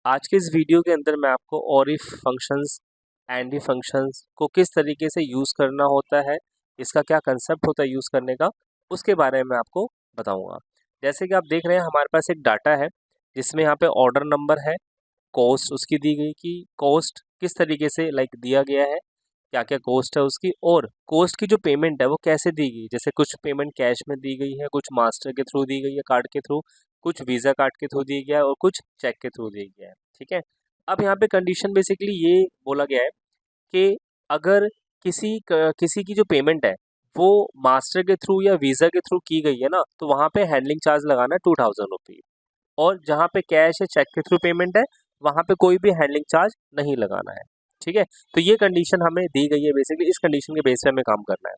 आज के इस वीडियो के अंदर मैं आपको और if functions and if functions को किस तरीके से यूज़ करना होता है, इसका क्या कंसेप्ट होता है यूज़ करने का, उसके बारे में आपको बताऊंगा। जैसे कि आप देख रहे हैं हमारे पास एक डाटा है जिसमें यहाँ पे ऑर्डर नंबर है, कॉस्ट उसकी दी गई कि कॉस्ट किस तरीके से दिया गया है, क्या क्या कॉस्ट है उसकी, और कॉस्ट की जो पेमेंट है वो कैसे दी गई। जैसे कुछ पेमेंट कैश में दी गई है, कुछ मास्टर के थ्रू दी गई है कार्ड के थ्रू, कुछ वीज़ा कार्ड के थ्रू दिया गया है और कुछ चेक के थ्रू दिया गया है। ठीक है। अब यहाँ पे कंडीशन बेसिकली ये बोला गया है कि अगर किसी की जो पेमेंट है वो मास्टर के थ्रू या वीज़ा के थ्रू की गई है ना, तो वहाँ पे हैंडलिंग चार्ज लगाना है 2000 रुपये। और जहाँ पे कैश या चेक के थ्रू पेमेंट है वहाँ पे कोई भी हैंडलिंग चार्ज नहीं लगाना है। ठीक है। तो ये कंडीशन हमें दी गई है, बेसिकली इस कंडीशन के बेस पे हमें काम करना है।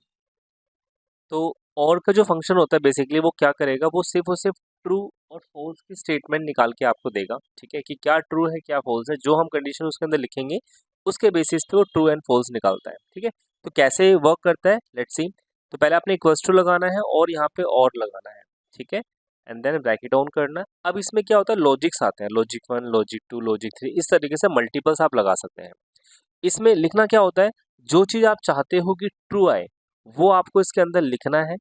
तो और का जो फंक्शन होता है बेसिकली वो क्या करेगा, वो सिर्फ और सिर्फ ट्रू और फॉल्स की स्टेटमेंट निकाल के आपको देगा। ठीक है, कि क्या ट्रू है क्या फॉल्स है, जो हम कंडीशन उसके अंदर लिखेंगे उसके बेसिस पे वो ट्रू एंड फॉल्स निकालता है। ठीक है। तो कैसे वर्क करता है लेट्स सी। तो पहले आपने इक्वल्स टू लगाना है और यहाँ पे और लगाना है। ठीक है। एंड देन ब्रैकेट ऑन करना है। अब इसमें क्या होता है, लॉजिक्स आते हैं, लॉजिक 1 लॉजिक 2 लॉजिक 3, इस तरीके से मल्टीपल्स आप लगा सकते हैं। इसमें लिखना क्या होता है, जो चीज़ आप चाहते हो कि ट्रू आए वो आपको इसके अंदर लिखना है,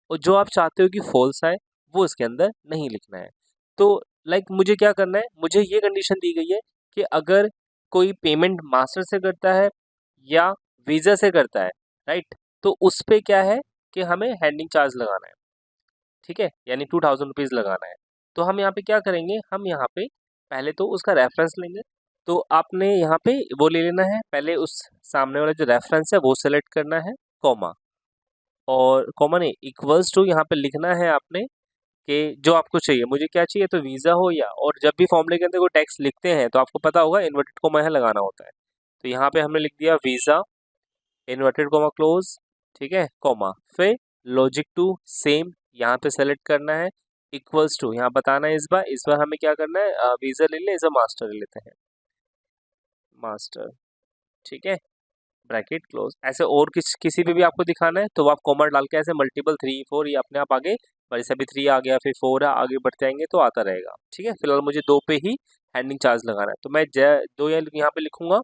और जो आप चाहते हो कि फॉल्स आए वो इसके अंदर नहीं लिखना है। तो मुझे क्या करना है, मुझे ये कंडीशन दी गई है कि अगर कोई पेमेंट मास्टर से करता है या वीज़ा से करता है, राइट, तो उस पे क्या है कि हमें हैंडलिंग चार्ज लगाना है। ठीक है, यानी 2000 रुपीज़ लगाना है। तो हम यहाँ पे क्या करेंगे, हम यहाँ पे पहले तो उसका रेफरेंस लेंगे। तो आपने यहाँ पे वो ले लेना है, पहले उस सामने वाला जो रेफरेंस है वो सेलेक्ट करना है, कॉमा, और कॉमा नहीं इक्वल्स टू यहाँ पे लिखना है आपने कि जो आपको चाहिए। मुझे क्या चाहिए, तो वीज़ा हो या, और जब भी फॉर्मूले के अंदर कोई टेक्स्ट लिखते हैं तो आपको पता होगा इन्वर्टेड कॉमा यहाँ लगाना होता है। तो यहाँ पे हमने लिख दिया वीज़ा इन्वर्टेड कॉमा क्लोज। ठीक है, कॉमा, फिर लॉजिक टू सेम यहाँ पे सेलेक्ट करना है, इक्वल्स टू यहाँ बताना है। इस बार हमें क्या करना है, वीज़ा ले ले, इस बार मास्टर ले लेते हैं, मास्टर। ठीक है, ब्रैकेट क्लोज। ऐसे और किसी पे भी आपको दिखाना है तो आप कॉमा डाल के ऐसे मल्टीपल 3 4 ये अपने आप आगे, जैसे अभी 3 आ गया फिर 4 है, आगे बढ़ते जाएंगे तो आता रहेगा। ठीक है, फिलहाल मुझे 2 पे ही हैंडलिंग चार्ज लगाना है, तो मैं 2 यहाँ पे लिखूंगा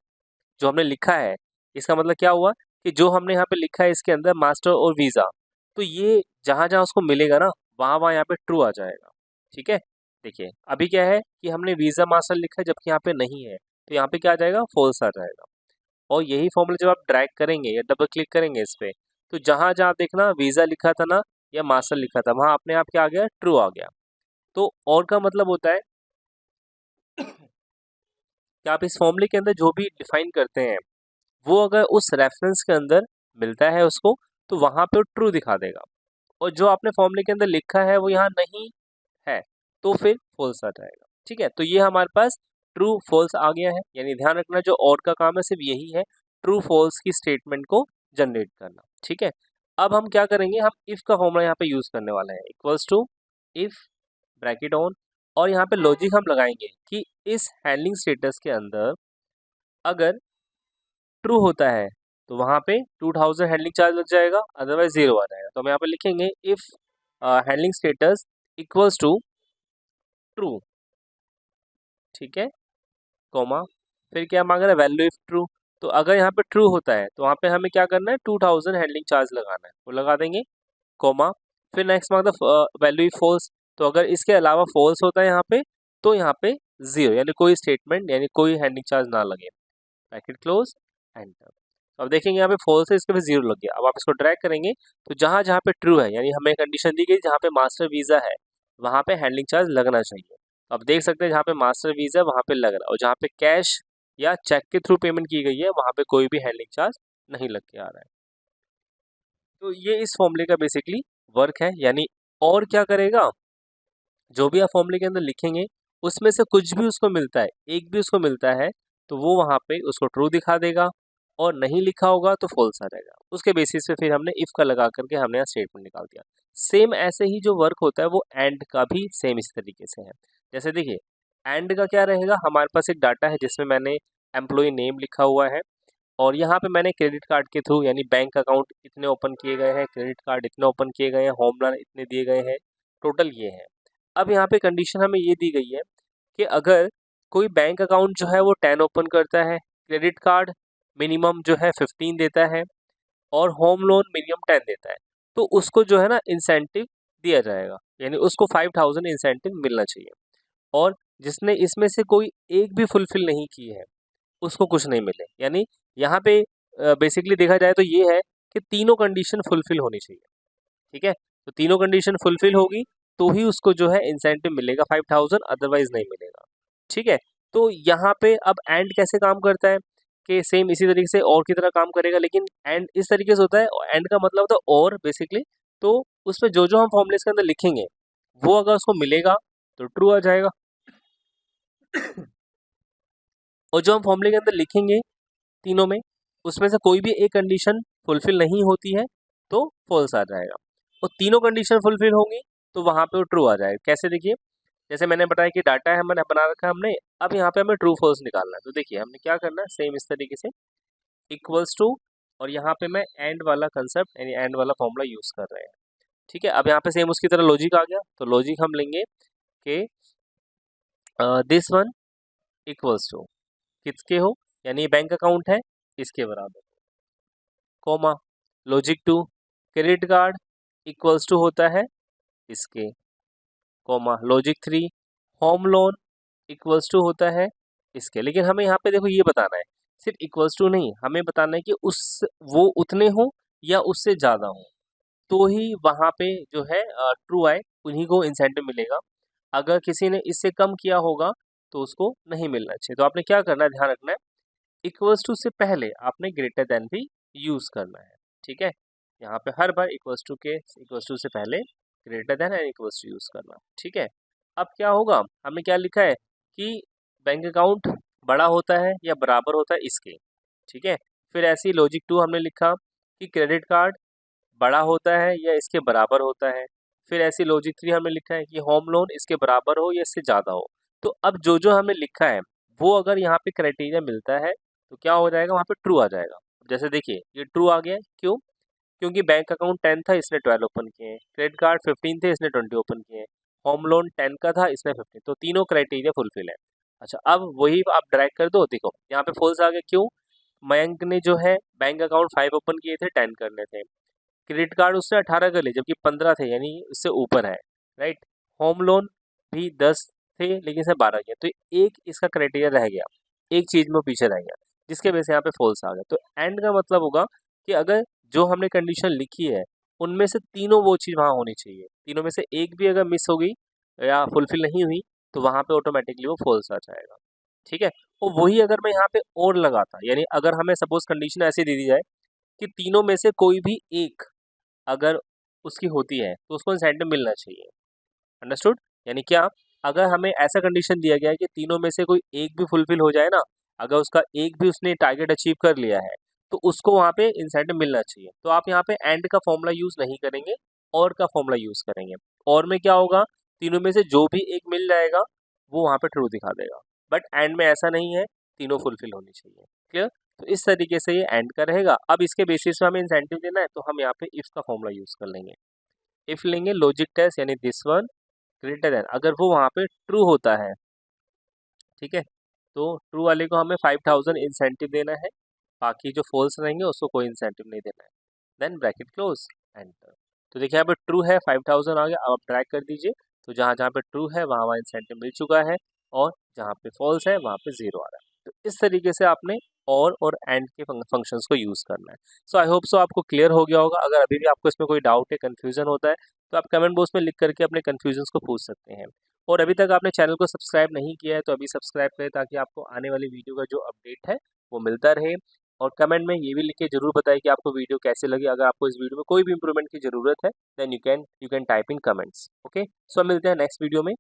जो हमने लिखा है। इसका मतलब क्या हुआ कि जो हमने यहाँ पे लिखा है इसके अंदर मास्टर और वीज़ा, तो ये जहाँ जहाँ उसको मिलेगा ना वहाँ वहाँ यहाँ पे ट्रू आ जाएगा। ठीक है। देखिए अभी क्या है कि हमने वीज़ा मास्टर लिखा है जबकि यहाँ पे नहीं है, तो यहाँ पे क्या आ जाएगा, फॉल्स आ जाएगा। और यही फॉर्मूला जब आप ड्रैग करेंगे या डबल क्लिक करेंगे इस पे, तो जहाँ जहाँ देखना वीज़ा लिखा था ना या मास्टर लिखा था वहाँ अपने आप क्या आ गया, ट्रू आ गया। तो और का मतलब होता है कि आप इस फॉर्मूले के अंदर जो भी डिफाइन करते हैं वो अगर उस रेफरेंस के अंदर मिलता है उसको, तो वहाँ पे वो ट्रू दिखा देगा। और जो आपने फॉर्मूले के अंदर लिखा है वो यहाँ नहीं है तो फिर फॉल्स आ जाएगा। ठीक है, तो ये हमारे पास ट्रू फॉल्स आ गया है। यानी ध्यान रखना जो और का काम है सिर्फ यही है, ट्रू फॉल्स की स्टेटमेंट को जनरेट करना। ठीक है। अब हम क्या करेंगे, हम इफ का फॉर्मूला यहाँ पे यूज करने वाले हैं, equals to if bracket on, और यहाँ पे लॉजिक हम लगाएंगे कि इस हैंडलिंग स्टेटस के अंदर अगर ट्रू होता है तो वहाँ पे 2000 हैंडलिंग चार्ज लग जाएगा, अदरवाइज 0 आ जाएगा। तो हम यहाँ पे लिखेंगे if handling status equals to true. ठीक है, कॉमा, फिर क्या मांग रहा है, वैल्यू इफ ट्रू। तो अगर यहाँ पे ट्रू होता है तो वहाँ पे हमें क्या करना है, 2000 हैंडलिंग चार्ज लगाना है, वो लगा देंगे, कॉमा, फिर नेक्स्ट मांगता है वैल्यू इफ फॉल्स। तो अगर इसके अलावा फॉल्स होता है यहाँ पे, तो यहाँ पे 0, यानी कोई स्टेटमेंट यानी कोई हैंडलिंग चार्ज ना लगे, ब्रैकेट क्लोज, एंटर। तो अब देखेंगे यहाँ पे फॉल्स है, इसके पे 0 लग गया। अब आप इसको ड्रैग करेंगे तो जहाँ जहाँ पे ट्रू है, यानी हमें कंडीशन दी गई जहाँ पे मास्टर वीज़ा है वहाँ पे हैंडलिंग चार्ज लगना चाहिए। तो अब देख सकते हैं जहाँ पे मास्टर वीज़ा है वहाँ पे लग रहा है, और जहाँ पे कैश या चेक के थ्रू पेमेंट की गई है वहाँ पे कोई भी हैंडलिंग चार्ज नहीं लग के आ रहा है। तो ये इस फॉर्मूले का बेसिकली वर्क है। यानी और क्या करेगा, जो भी आप फॉर्मूले के अंदर लिखेंगे उसमें से कुछ भी उसको मिलता है, एक भी उसको मिलता है, तो वो वहाँ पे उसको ट्रू दिखा देगा, और नहीं लिखा होगा तो फॉल्स आ जाएगा। उसके बेसिस पे फिर हमने इफ का लगा करके हमने यहाँ स्टेटमेंट निकाल दिया। सेम ऐसे ही जो वर्क होता है वो एंड का भी सेम इस तरीके से है। जैसे देखिए एंड का क्या रहेगा, हमारे पास एक डाटा है जिसमें मैंने एम्प्लॉय नेम लिखा हुआ है, और यहाँ पे मैंने क्रेडिट कार्ड के थ्रू यानी बैंक अकाउंट इतने ओपन किए गए हैं, क्रेडिट कार्ड इतने ओपन किए गए हैं, होम लोन इतने दिए गए हैं, टोटल ये है। अब यहाँ पे कंडीशन हमें ये दी गई है कि अगर कोई बैंक अकाउंट जो है वो 10 ओपन करता है, क्रेडिट कार्ड मिनिमम जो है 15 देता है और होम लोन मिनिमम 10 देता है, तो उसको जो है ना इंसेंटिव दिया जाएगा, यानी उसको 5000 इंसेंटिव मिलना चाहिए। और जिसने इसमें से कोई एक भी फुलफिल नहीं की है उसको कुछ नहीं मिले। यानी यहाँ पे बेसिकली देखा जाए तो ये है कि तीनों कंडीशन फुलफिल होनी चाहिए। ठीक है, तो तीनों कंडीशन फुलफिल होगी तो ही उसको जो है इंसेंटिव मिलेगा 5000, अदरवाइज नहीं मिलेगा। ठीक है, तो यहाँ पे अब एंड कैसे काम करता है कि सेम इसी तरीके से और की तरह काम करेगा, लेकिन एंड इस तरीके से होता है, एंड का मतलब होता है और बेसिकली, तो उसमें जो जो हम फॉर्मूले के अंदर लिखेंगे वो अगर उसको मिलेगा तो ट्रू आ जाएगा, और जो हम फॉर्मूले के अंदर लिखेंगे तीनों में उसमें से कोई भी एक कंडीशन फुलफिल नहीं होती है तो फॉल्स आ जाएगा, और तीनों कंडीशन फुलफिल होंगी तो वहां पे वो ट्रू आ जाएगा। कैसे, देखिए जैसे मैंने बताया कि डाटा है हमने बना रखा है हमने, अब यहाँ पे हमें ट्रू फॉल्स निकालना है। तो देखिए हमने क्या करना है, सेम इस तरीके से इक्वल्स टू, और यहाँ पे मैं एंड वाला कंसेप्ट यानी एंड वाला फॉर्मूला यूज कर रहे हैं। ठीक है, अब यहाँ पे सेम उसकी तरह लॉजिक आ गया, तो लॉजिक हम लेंगे कि दिस वन इक्वल्स टू किसके हो, यानी ये बैंक अकाउंट है इसके बराबर, comma logic two credit card equals to होता है इसके, comma logic three home loan equals to होता है इसके। लेकिन हमें यहाँ पे देखो ये बताना है, सिर्फ इक्वल्स टू नहीं, हमें बताना है कि उस वो उतने हो या उससे ज़्यादा हो, तो ही वहाँ पे जो है ट्रू आए, उन्हीं को इंसेंटिव मिलेगा। अगर किसी ने इससे कम किया होगा तो उसको नहीं मिलना चाहिए। तो आपने क्या करना है, ध्यान रखना है, इक्वल्स टू से पहले आपने ग्रेटर देन भी यूज़ करना है। ठीक है, यहाँ पे हर बार इक्वल्स टू से पहले greater than and equals to use करना। ठीक है, अब क्या होगा, हमने क्या लिखा है कि बैंक अकाउंट बड़ा होता है या बराबर होता है इसके। ठीक है, फिर ऐसी लॉजिक टू हमने लिखा कि क्रेडिट कार्ड बड़ा होता है या इसके बराबर होता है। फिर ऐसी लॉजिक थ्री हमने लिखा है कि होम लोन इसके बराबर हो या इससे ज़्यादा हो। तो अब जो जो हमने लिखा है वो अगर यहाँ पे क्राइटेरिया मिलता है तो क्या हो जाएगा, वहाँ पे ट्रू आ जाएगा। जैसे देखिए ये ट्रू आ गया है, क्यों, क्योंकि बैंक अकाउंट 10 था इसने 12 ओपन किए हैं, क्रेडिट कार्ड 15 थे इसने 20 ओपन किए हैं, होम लोन 10 का था इसने 15, तो तीनों क्राइटेरिया फुलफिल है। अच्छा, अब वही आप ड्रैग कर दो, देखो यहाँ पे फॉल्स आ गया, क्यों, मयंक ने जो है बैंक अकाउंट 5 ओपन किए थे, 10 करने थे, क्रेडिट कार्ड उसने 18 कर लिए जबकि 15 थे, यानी इससे ऊपर है, राइट, होम लोन भी 10 थे लेकिन इसने 12 किया, तो एक इसका क्राइटेरिया रह गया, एक चीज में वो पीछे रह गया, जिसके वजह से यहाँ पे फॉल्स आ गया। तो एंड का मतलब होगा कि अगर जो हमने कंडीशन लिखी है उनमें से तीनों वो चीज़ वहाँ होनी चाहिए, तीनों में से एक भी अगर मिस हो गई या फुलफिल नहीं हुई तो वहाँ पे ऑटोमेटिकली वो फॉल्स आ जाएगा। ठीक है, और वही अगर मैं यहाँ पे और लगाता, यानी अगर हमें सपोज कंडीशन ऐसी दे दी जाए कि तीनों में से कोई भी एक अगर उसकी होती है तो उसको इंसेंटिव मिलना चाहिए। अंडरस्टूड, यानी क्या, अगर हमें ऐसा कंडीशन दिया गया है कि तीनों में से कोई एक भी फुलफिल हो जाए ना, अगर उसका एक भी उसने टारगेट अचीव कर लिया है तो उसको वहाँ पे इंसेंटिव मिलना चाहिए। तो आप यहाँ पे एंड का फॉर्मूला यूज नहीं करेंगे, और का फॉर्मूला यूज करेंगे। और में क्या होगा, तीनों में से जो भी एक मिल जाएगा वो वहाँ पे ट्रू दिखा देगा, बट एंड में ऐसा नहीं है, तीनों फुलफिल होनी चाहिए। क्लियर, तो इस तरीके से ये एंड का रहेगा। अब इसके बेसिस पे हमें इंसेंटिव देना है तो हम यहाँ पे इफ का फॉर्मूला यूज कर लेंगे। इफ लेंगे लॉजिक टेस्ट, यानी दिस वन ग्रेटर देन, अगर वो वहाँ पे ट्रू होता है, ठीक है, तो ट्रू वाले को हमें 5000 इंसेंटिव देना है, बाकी जो फॉल्स रहेंगे उसको कोई इंसेंटिव नहीं देना है। Then bracket close, enter. तो देखिए यहाँ पे ट्रू है 5000 आ गया, अब आप ट्रैक कर दीजिए, तो जहाँ जहाँ पे ट्रू है वहाँ वहाँ इंसेंटिव मिल चुका है, और जहाँ पे फॉल्स है वहाँ पे जीरो आ रहा है। तो इस तरीके से आपने और एंड के फंक्शंस को यूज़ करना है। सो आई होप सो आपको क्लियर हो गया होगा। अगर अभी भी आपको इसमें कोई डाउट है, कन्फ्यूजन होता है, तो आप कमेंट बॉक्स में लिख करके अपने कन्फ्यूजन्स को पूछ सकते हैं। और अभी तक आपने चैनल को सब्सक्राइब नहीं किया है तो अभी सब्सक्राइब करें, ताकि आपको आने वाली वीडियो का जो अपडेट है वो मिलता रहे। और कमेंट में ये भी लिख के जरूर बताएं कि आपको वीडियो कैसे लगी। अगर आपको इस वीडियो में कोई भी इंप्रूवमेंट की जरूरत है then you can type in comments. Okay, so मिलते हैं नेक्स्ट वीडियो में।